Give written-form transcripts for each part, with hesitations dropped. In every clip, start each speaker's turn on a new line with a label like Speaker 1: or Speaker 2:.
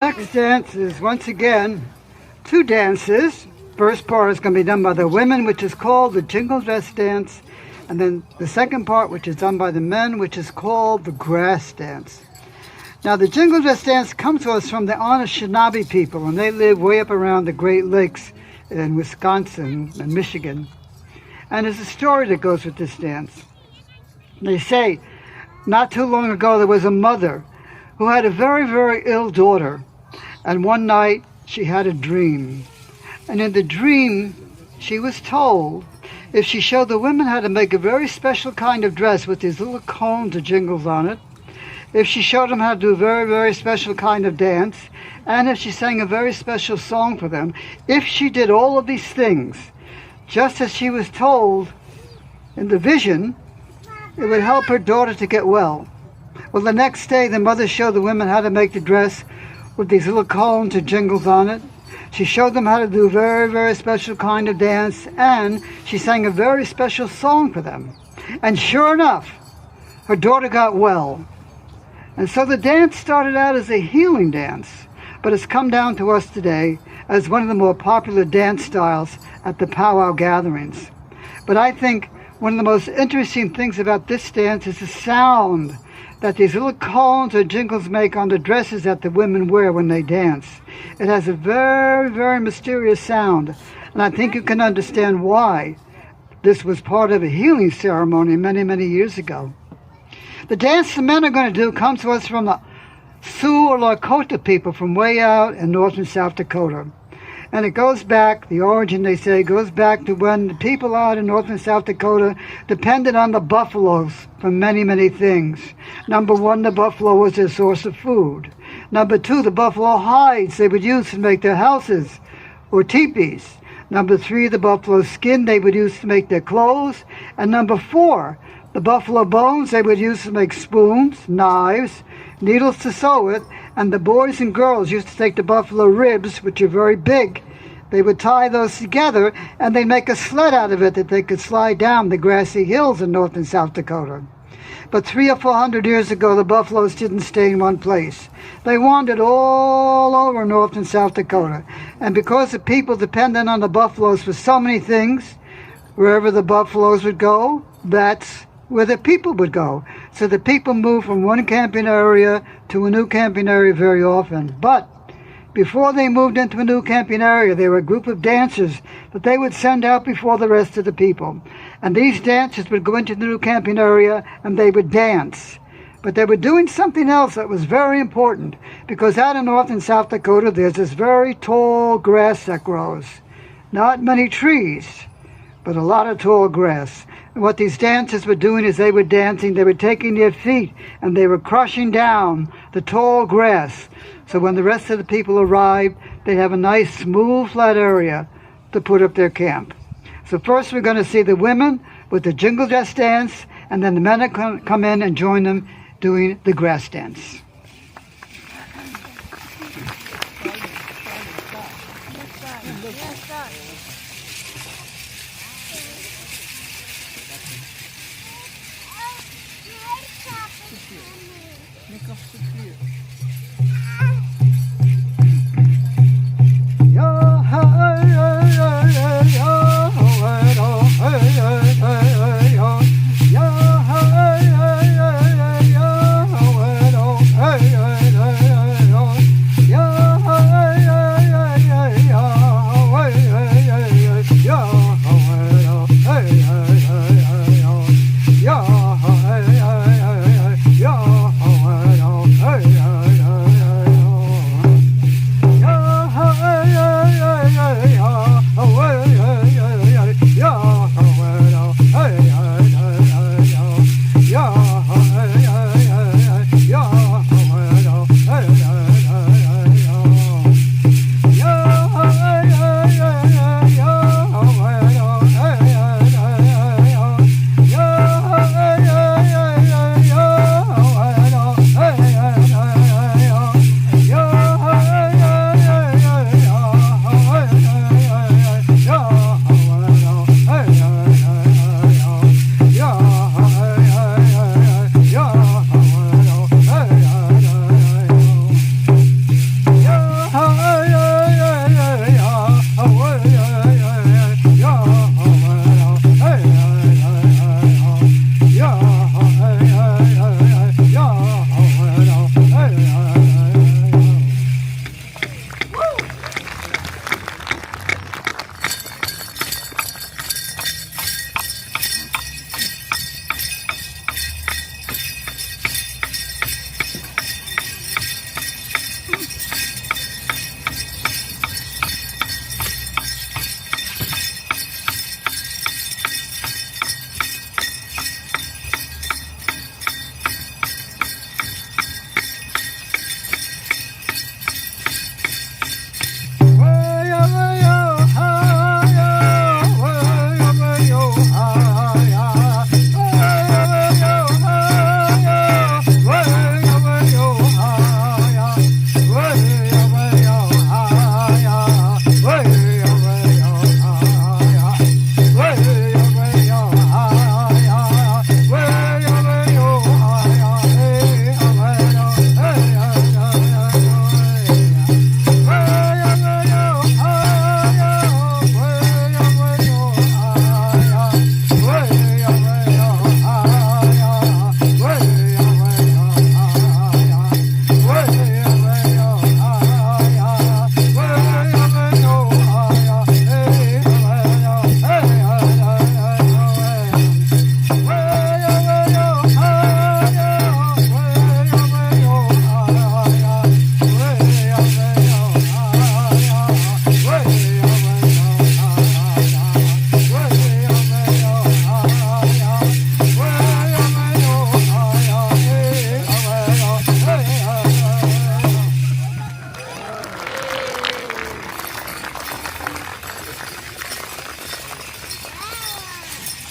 Speaker 1: Next dance is once again two dances. First part is going to be done by the women, which is called the Jingle Dress Dance. And then the second part, which is done by the men, which is called the Grass Dance. Now the Jingle Dress Dance comes to us from the Anishinaabe people, and they live way up around the Great Lakes in Wisconsin and Michigan. And there's a story that goes with this dance. They say not too long ago there was a mother who had a very, very ill daughter. And one night she had a dream. And in the dream she was told if she showed the women how to make a very special kind of dress with these little cones of jingles on it, if she showed them how to do a very, very special kind of dance, and if she sang a very special song for them, if she did all of these things, just as she was told in the vision, it would help her daughter to get well. Well, the next day, the mother showed the women how to make the dress with these little cones of jingles on it. She showed them how to do a very, very special kind of dance, and she sang a very special song for them. And sure enough, her daughter got well. And so the dance started out as a healing dance, but it's come down to us today as one of the more popular dance styles at the powwow gatherings. But I think one of the most interesting things about this dance is the sound that these little cones or jingles make on the dresses that the women wear when they dance. It has a very, very mysterious sound, and I think you can understand why this was part of a healing ceremony many, many years ago. The dance the men are going to do comes to us from the Sioux or Lakota people from way out in north and South Dakota. And it goes back, the origin, they say, goes back to when the people out in north and South Dakota depended on the buffaloes for many, many things. Number one, the buffalo was their source of food. Number two, the buffalo hides they would use to make their houses or teepees. Number three, the buffalo skin they would use to make their clothes. And number four, the buffalo bones they would use to make spoons, knives, needles to sew with, and the boys and girls used to take the buffalo ribs, which are very big. They would tie those together, and they'd make a sled out of it that they could slide down the grassy hills in North and South Dakota. But 300 or 400 years ago, the buffaloes didn't stay in one place. They wandered all over North and South Dakota. And because the people depended on the buffaloes for so many things, wherever the buffaloes would go, that's where the people would go. So the people moved from one camping area to a new camping area very often. But before they moved into a new camping area, there were a group of dancers that they would send out before the rest of the people. And these dancers would go into the new camping area and they would dance. But they were doing something else that was very important, because out in North and South Dakota, there's this very tall grass that grows. Not many trees, but a lot of tall grass. And what these dancers were doing is they were dancing, they were taking their feet and they were crushing down the tall grass. So when the rest of the people arrived, they'd have a nice smooth flat area to put up their camp. So first we're going to see the women with the Jingle Dress Dance, and then the men are going to come in and join them doing the grass dance.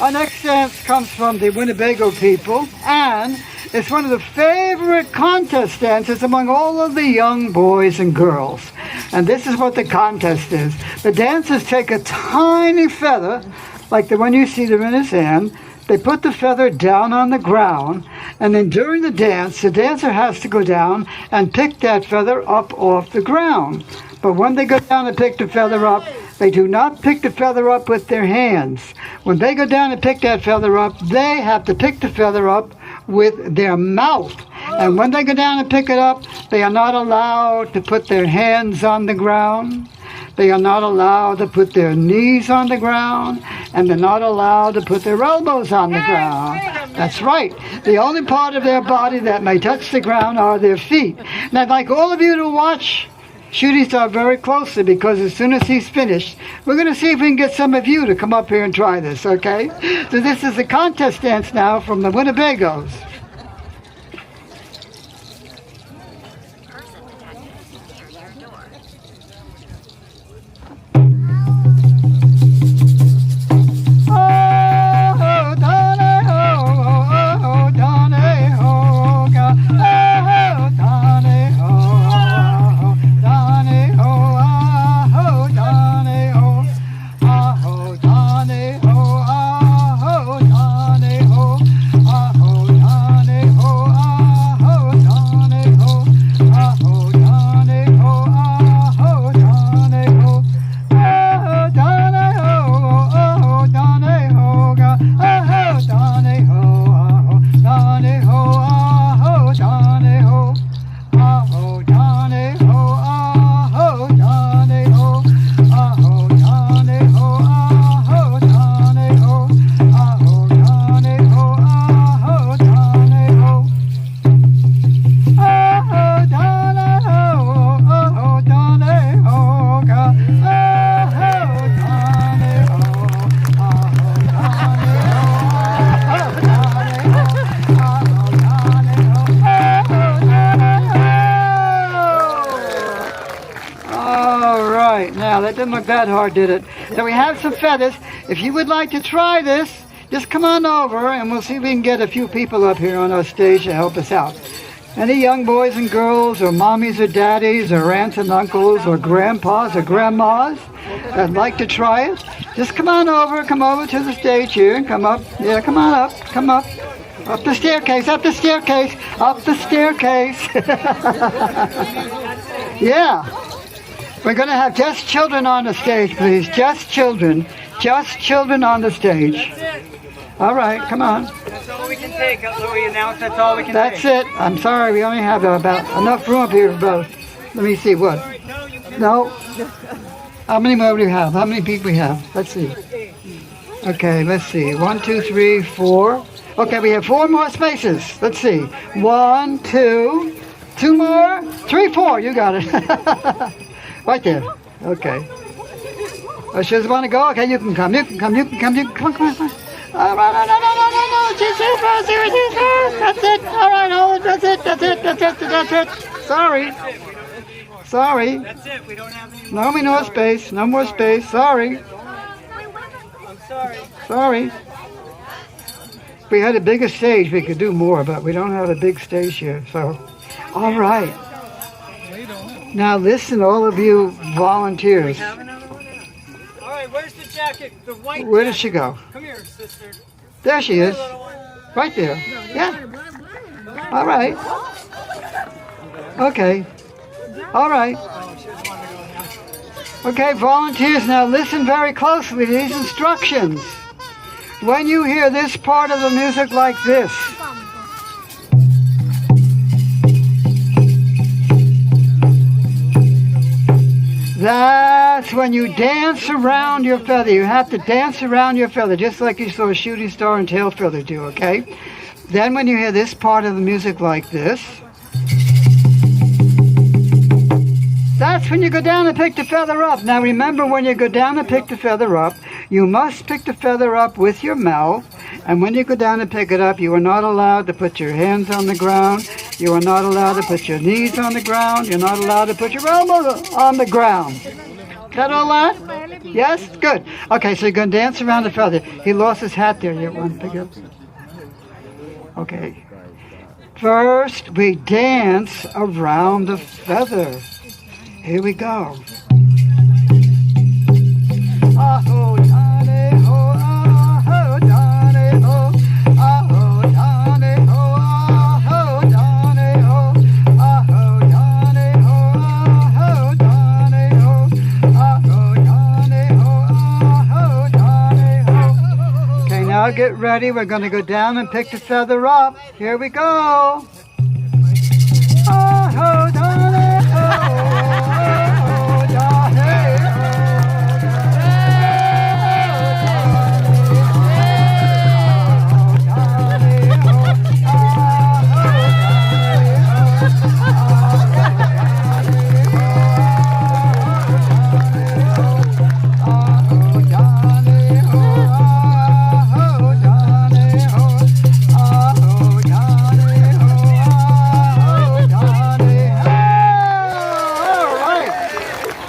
Speaker 1: Our next dance comes from the Winnebago people, and it's one of the favorite contest dances among all of the young boys and girls. And this is what the contest is. The dancers take a tiny feather, like the one you see there in his hand. They put the feather down on the ground, and then during the dancer has to go down and pick that feather up off the ground. But when they go down and pick the feather up, they do not pick the feather up with their hands. When they go down and pick that feather up, they have to pick the feather up with their mouth. And when they go down and pick it up, they are not allowed to put their hands on the ground. They are not allowed to put their knees on the ground, and they're not allowed to put their elbows on the ground. That's right. The only part of their body that may touch the ground are their feet. And I'd like all of you to watch Shooting Star very closely, because as soon as he's finished, we're going to see if we can get some of you to come up here and try this, okay? So this is a contest dance now from the Winnebagos. Now, that didn't look that hard, did it? So we have some feathers. If you would like to try this, just come on over and we'll see if we can get a few people up here on our stage to help us out. Any young boys and girls, or mommies or daddies, or aunts and uncles, or grandpas or grandmas that'd like to try it, just come on over. Come over to the stage here and come up. Yeah, come on up. Come up. Up the staircase, up the staircase, up the staircase. Yeah. We're going to have just children on the stage, please. Just children. Just children on the stage. All right, come on.
Speaker 2: That's all we can take. We announce that's all we can take.
Speaker 1: That's it. I'm sorry, we only have about enough room up here for both. Let me see, what? No. How many more do we have? How many people we have? Let's see. Okay, let's see. 1, 2, 3, 4. Okay, we have 4 more spaces. Let's see. 1, 2, 2 more, 3, 4. You got it. Right there. Okay. Oh, she doesn't want to go? Okay, you can come. You can come. You can come. You can come. Come on. Come on. All right. No. That's it. All right. No, that's it. That's it. Sorry.
Speaker 2: That's it. We don't have any
Speaker 1: more. No more space. No more space. Sorry.
Speaker 2: I'm sorry.
Speaker 1: Sorry. If we had a bigger stage, we could do more, but we don't have a big stage here. So, all right. Now listen, all of you volunteers.
Speaker 2: All right, where's the jacket? The white
Speaker 1: Where did she go?
Speaker 2: Come here, sister.
Speaker 1: There she is. Right there. Yeah. All right. Okay. All right. Okay, volunteers, now listen very closely to these instructions. When you hear this part of the music like this, that's when you dance around your feather. You have to dance around your feather, just like you saw a shooting star and tail feather do, okay? Then when you hear this part of the music like this, that's when you go down and pick the feather up. Now remember, when you go down and pick the feather up, you must pick the feather up with your mouth. And when you go down and pick it up, you are not allowed to put your hands on the ground. You are not allowed to put your knees on the ground. You're not allowed to put your elbows on the ground. Got all that? Yes? Good. Okay, so you're going to dance around the feather. He lost his hat there. You want to pick it up? Okay. First, we dance around the feather. Here we go. Oh, Johnny, oh, Johnny, oh, Johnny, oh, Johnny, oh, Johnny, oh, Johnny, oh, Johnny, oh. Okay, now get ready. We're going to go down and pick the feather up. Here we go. Oh, Johnny, oh, Johnny.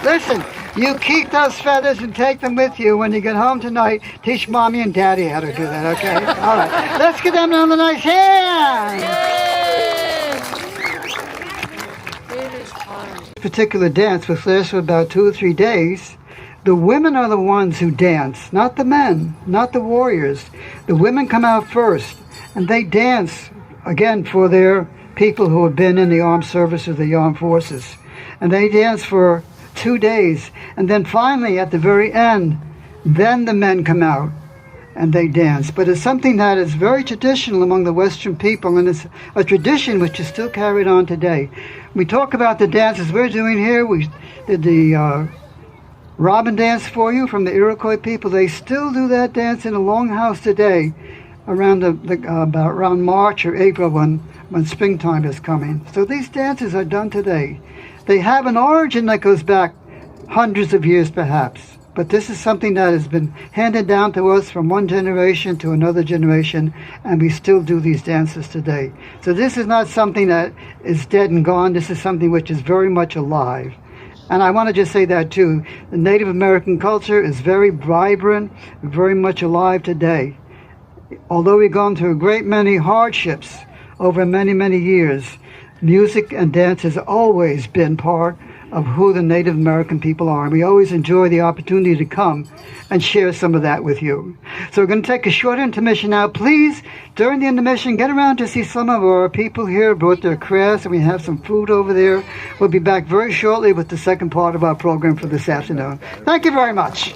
Speaker 1: Listen, you keep those feathers and take them with you when you get home tonight. Teach Mommy and Daddy how to do that, okay? All right. Let's give them another nice hand. This particular dance was last for about 2 or 3 days. The women are the ones who dance, not the men, not the warriors. The women come out first, and they dance, again, for their people who have been in the armed services, the armed forces. And they dance for 2 days, and then finally at the very end, then the men come out and they dance. But it's something that is very traditional among the Western people, and it's a tradition which is still carried on today. We talk about the dances we're doing here. We did the Robin dance for you from the Iroquois people. They still do that dance in a longhouse today around about around March or April when springtime is coming. So these dances are done today. They have an origin that goes back hundreds of years perhaps, but this is something that has been handed down to us from one generation to another generation, and we still do these dances today. So this is not something that is dead and gone. This is something which is very much alive. And I want to just say that too. The Native American culture is very vibrant, very much alive today. Although we've gone through a great many hardships over many, many years, music and dance has always been part of who the Native American people are. And we always enjoy the opportunity to come and share some of that with you. So we're going to take a short intermission now. Please, during the intermission, get around to see some of our people here, brought their crafts, and we have some food over there. We'll be back very shortly with the second part of our program for this afternoon. Thank you very much.